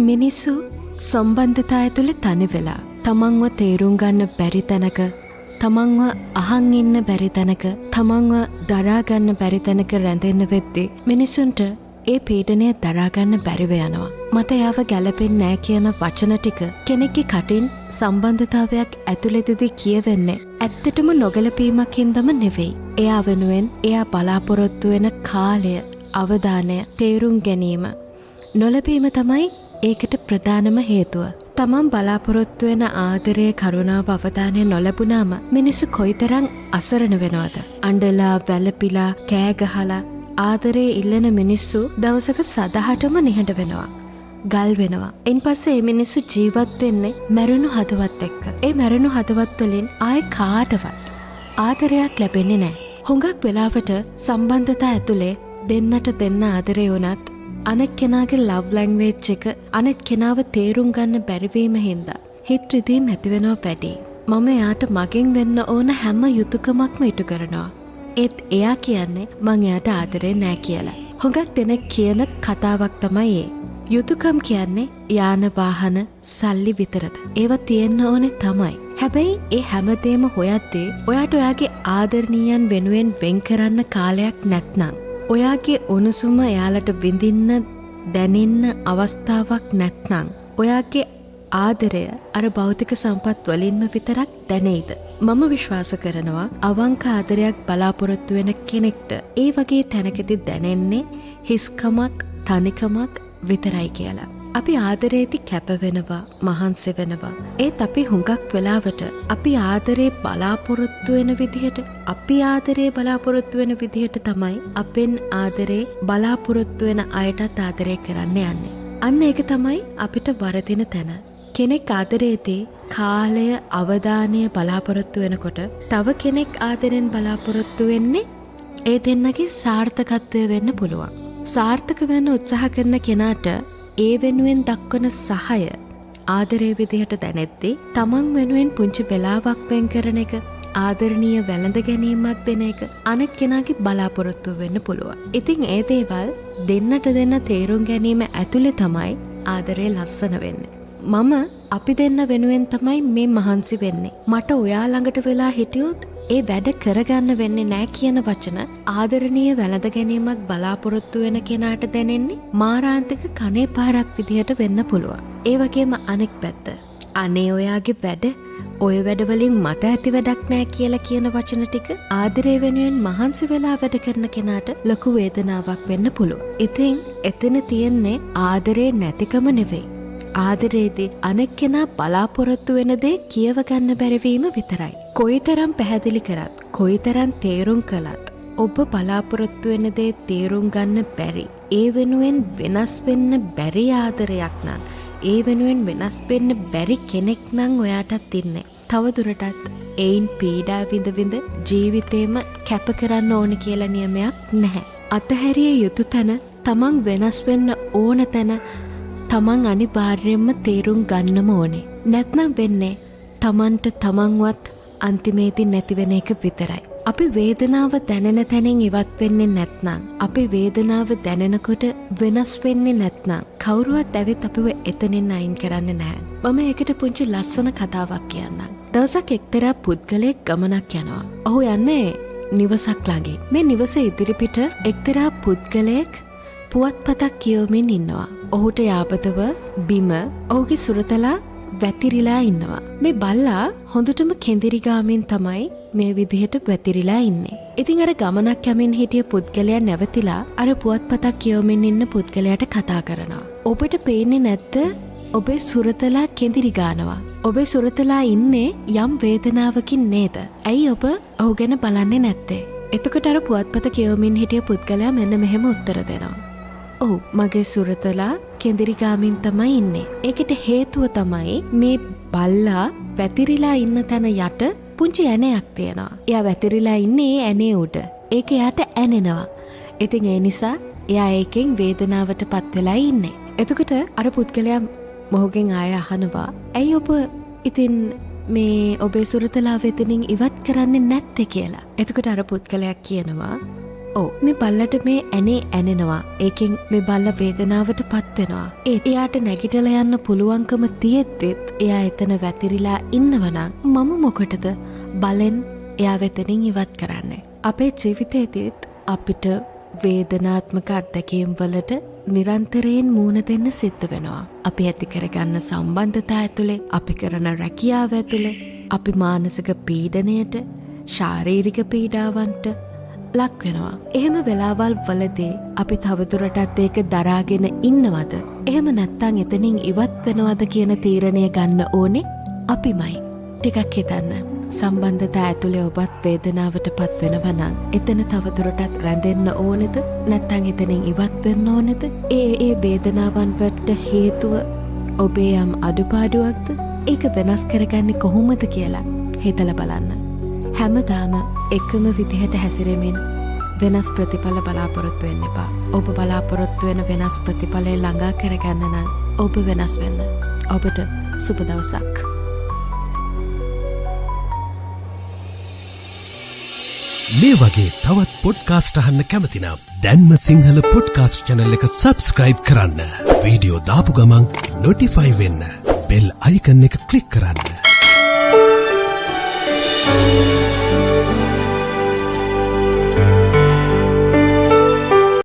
මිනිස්සු සම්බන්ධතාවය තුළ තනි වෙලා තමන්ව තේරුම් ගන්න බැරි තැනක, තමන්ව අහන් ඉන්න බැරි තැනක, තමන්ව දරා ගන්න බැරි තැනක රැඳෙන්න වෙද්දී මිනිසුන්ට ඒ පීඩනය දරා ගන්න බැරිව යනවා. මට එයාව ගැලපෙන්නේ නැහැ කියන වචන ටික කෙනෙක්ගේ කටින් සම්බන්ධතාවයක් ඇතුළතදී කියවෙන්නේ ඇත්තටම නොගැලපීමක් හින්දාම නෙවෙයි. එයා වෙනුවෙන් එයා බලාපොරොත්තු වෙන කාලය, අවධානය, තේරුම් ගැනීම නොලැබීම තමයි ඒකට ප්‍රධානම හේතුව. තමන් බලාපොරොත්තු වෙන ආදරය, කරුණාව, අවධානය නොලැබුණාම මිනිස්සු කොයිතරම් අසරණ වෙනවද? අඬලා, වැළපිලා, කෑ ගහලා ආදරේ ඉල්ලන මිනිස්සු දවසක සදහටම නිහඬ වෙනවා, ගල් වෙනවා. එන් පස්සේ මේ මිනිස්සු ජීවත් වෙන්නේ මැරුණු හදවත් එක්ක. ඒ මැරුණු හදවත් වලින් ආයේ කාටවත් ආදරයක් ලැබෙන්නේ නැහැ. හුඟක් වෙලාවට සම්බන්ධතා ඇතුලේ දෙන්නට දෙන්න ආදරේ වුණත් අනෙක් කෙනාගේ ලව් ලැන්ග්වේජ් එක අනෙක් කෙනාව තේරුම් ගන්න බැරිවීම හින්දා හිත රිදීම් ඇති වෙනවා වැඩි. මම එයාට මගෙන් වෙන්න ඕන හැම යුතුයකමක්ම ඉටු කරනවා. ඒත් එයා කියන්නේ මං එයාට ආදරේ නෑ කියලා. හුඟක් දෙනෙක් කියන කතාවක් තමයි ඒ. යුතුයකම් කියන්නේ යාන වාහන, සල්ලි විතරද? ඒවා තියෙන්න ඕනේ තමයි. හැබැයි ඒ හැමදේම හොයද්දී ඔයාට ඔයාගේ ආදරණීයන් වෙනුවෙන් වෙන් කරන්න කාලයක් නැත්නම්, ඔයාගේ උණුසුම එයාලට විඳින්න දැනෙන්න අවස්ථාවක් නැත්නම්, ඔයාගේ ආදරය අර භෞතික සම්පත් වලින්ම විතරක් දැනෙයිද? මම විශ්වාස කරනවා අවංක ආදරයක් බලාපොරොත්තු වෙන කෙනෙක්ට ඒ වගේ තැනකදී දැනෙන්නේ හිස්කමක්, තනිකමක් විතරයි කියලා. අපි ආදරේදී කැප වෙනවා, මහන්සි වෙනවා. ඒත් අපි හුඟක් වෙලාවට අපි ආදරේ බලාපොරොත්තු වෙන විදිහට, අපි ආදරේ බලාපොරොත්තු වෙන විදිහට තමයි අපෙන් ආදරේ බලාපොරොත්තු වෙන අයටත් ආදරේ කරන්න යන්නේ. අන්න ඒක තමයි අපිට වරදින තැන. කෙනෙක් ආදරේදී කාලය, අවධානය බලාපොරොත්තු වෙනකොට තව කෙනෙක් ආදරෙන් බලාපොරොත්තු වෙන්නේ ඒ දෙන්නගේ සාර්ථකත්වය වෙන්න පුළුවන්. සාර්ථක වෙන්න උත්සාහ කරන කෙනාට ඒ වෙනුවෙන් දක්වන සහය ආදරේ විදිහට දැනෙද්දී තමන් වෙනුවෙන් පුංචි වෙලාවක් වෙන් කරන එක, ආදරණීය වැළඳ ගැනීමක් දෙන එක අනෙක් කෙනාගේ බලාපොරොත්තු වෙන්න පුළුවන්. ඉතින් ඒ දේවල් දෙන්නට දෙන්න තේරුම් ගැනීම ඇතුලේ තමයි ආදරේ ලස්සන වෙන්නේ. මම අපි දෙන්න වෙනුවෙන් තමයි මේ මහන්සි වෙන්නේ. මට ඔයා ළඟට වෙලා හිටියොත් ඒ වැඩ කරගන්න වෙන්නේ නැහැ කියන වචන ආදරණීය වැළඳ ගැනීමක් බලාපොරොත්තු වෙන කෙනාට දැනෙන්නේ මාරාන්තික කනේ පාරක් විදිහට වෙන්න පුළුවන්. ඒ වගේම අනෙක් පැත්ත, අනේ ඔයාගේ වැඩ, ඔය වැඩවලින් මට ඇති වැඩක් නැහැ කියලා කියන වචන ටික ආදරේ වෙනුවෙන් මහන්සි වෙලා වැඩ කරන කෙනාට ලොකු වේදනාවක් වෙන්න පුළුවන්. ඉතින් එතන තියෙන්නේ ආදරේ නැතිකම නෙවෙයි. ආදරේදී අනෙක් කෙනා බලාපොරොත්තු වෙන දේ කියව ගන්න බැරිවීම විතරයි. කොයිතරම් පැහැදිලි කරත්, කොයිතරම් තේරුම් කළත් ඔබ බලාපොරොත්තු වෙන දේ තේරුම් ගන්න බැරි, ඒ වෙනුවෙන් වෙනස් වෙන්න බැරි ආදරයක් නම්, ඒ වෙනුවෙන් වෙනස් වෙන්න බැරි කෙනෙක් නම් ඔයාටත් ඉන්නේ. තවදුරටත් ඒයින් පීඩා විඳ විඳ ජීවිතේම කැප කරන්න ඕන කියලා නියමයක් නැහැ. අතහැරිය යුතු තැන, තමන් වෙනස් වෙන්න ඕන තැන තමන් අනිවාර්යයෙන්ම තේරුම් ගන්නම ඕනේ. නැත්නම් වෙන්නේ තමන්ට තමන්වත් අන්තිමේදී නැති වෙන එක විතරයි. අපි වේදනාව දැනෙන තැනින් ඉවත් වෙන්නේ නැත්නම්, අපි වේදනාව දැනෙනකොට වෙනස් වෙන්නේ නැත්නම් කවුරුවත් ඇවිත් අපිව එතනින් අයින් කරන්නේ නැහැ. මම ඒකට පුංචි ලස්සන කතාවක් කියන්නම්. දවසක් එක්තරා පුද්ගලයෙක් ගමනක් යනවා. ඔහු යන්නේ නිවසක් ළඟින්. මේ නිවස ඉදිරිපිට එක්තරා පුද්ගලයෙක් පුවත්පතක් කියවමින් ඉන්නවා. ඔහුට යාපතව බිම ඔහුගේ සුරතලා වැතිරිලා ඉන්නවා. මේ බල්ලා හොඳටම කෙඳිරි ගාමින් තමයි මේ විදිහට වැතිරිලා ඉන්නේ. ඉතින් අර ගමනක් යමින් හිටිය පුද්ගලයා නැවතිලා අර පුවත්පතක් කියවමින් ඉන්න පුද්ගලයාට කතා කරනවා. ඔබට පේන්නේ නැද්ද ඔබේ සුරතලා කෙඳිරි ගානවා? ඔබේ සුරතලා ඉන්නේ යම් වේදනාවකින් නේද? ඇයි ඔබ ඔහු ගැන බලන්නේ නැත්තේ? එතකොට අර පුවත්පත කියවමින් හිටිය පුද්ගලයා මෙන්න මෙහෙම උත්තර දෙනවා. ඔව්, මගේ සුරතලා කෙඳිරි ගාමින් තමයි ඉන්නේ. ඒකට හේතුව තමයි මේ බල්ලා වැතිරිලා ඉන්න තැන යට පුංචි ඇණයක් තියෙනවා. එයා වැතිරිලා ඉන්නේ ඒ ඇණේ උඩ. ඒක එයාට ඇනෙනවා. ඉතින් ඒ නිසා එයා ඒකෙන් වේදනාවටපත් වෙලා ඉන්නේ. එතකොට අර පුද්ගලයා මොහුගෙන් ආය අහනවා, ඇයි ඔබ ඉතින් මේ ඔබේ සුරතලා වෙතනින් ඉවත් කරන්නේ නැත්තේ කියලා. එතකොට අර පුද්ගලයා කියනවා, ඔව් මේ බල්ලට මේ ඇනේ ඇනෙනවා. ඒකෙන් මේ බල්ල වේදනාවට පත් වෙනවා. එයාට නැගිටලා යන්න පුළුවන්කම තියෙද්දිත් එයා එතන වැතිරිලා ඉන්නවනම් මම මොකටද බලෙන් එයා වෙතනින් ඉවත් කරන්නේ? අපේ ජීවිතේදීත් අපිට වේදනාත්මක අත්දැකීම් වලට නිරන්තරයෙන් මූණ දෙන්න සිද්ධ වෙනවා. අපි ඇති කරගන්න සම්බන්ධතා ඇතුලේ, අපි කරන රැකියාව ඇතුලේ, අපි මානසික පීඩනයට, ශාරීරික පීඩාවන්ට ලක් වෙනවා. එහෙම වෙලාවල් වලදී අපි තවදුරටත් ඒක දරාගෙන ඉන්නවද? එහෙම නැත්නම් එතනින් ඉවත් වෙනවද කියන තීරණය ගන්න ඕනේ අපිමයි. ටිකක් හිතන්න. සම්බන්ධතා ඇතුලේ ඔබත් වේදනාවට පත් වෙනවා නම් එතන තවදුරටත් රැඳෙන්න ඕනේද? නැත්නම් එතනින් ඉවත් වෙන්න ඕනේද? ඒ වේදනාවන් වලට හේතුව ඔබේ යම් අඩුපාඩුවක්ද? ඒක වෙනස් කරගන්නේ කොහොමද කියලා හිතලා බලන්න. හැමදාම එකම විදිහට හැසිරෙමින් වෙනස් ප්‍රතිඵල බලාපොරොත්තු වෙන්න එපා. ඔබ බලාපොරොත්තු වෙන වෙනස් ප්‍රතිඵලය ළඟා කරගන්න නම් ඔබ වෙනස් වෙන්න. ඔබට සුබ දවසක්. මේ වගේ තවත් පොඩ්කාස්ට් අහන්න කැමති නම් දැන්ම සිංහල පොඩ්කාස්ට් channel එක subscribe කරන්න. වීඩියෝ දාපු ගමන් notify වෙන්න. bell icon එක click කරන්න.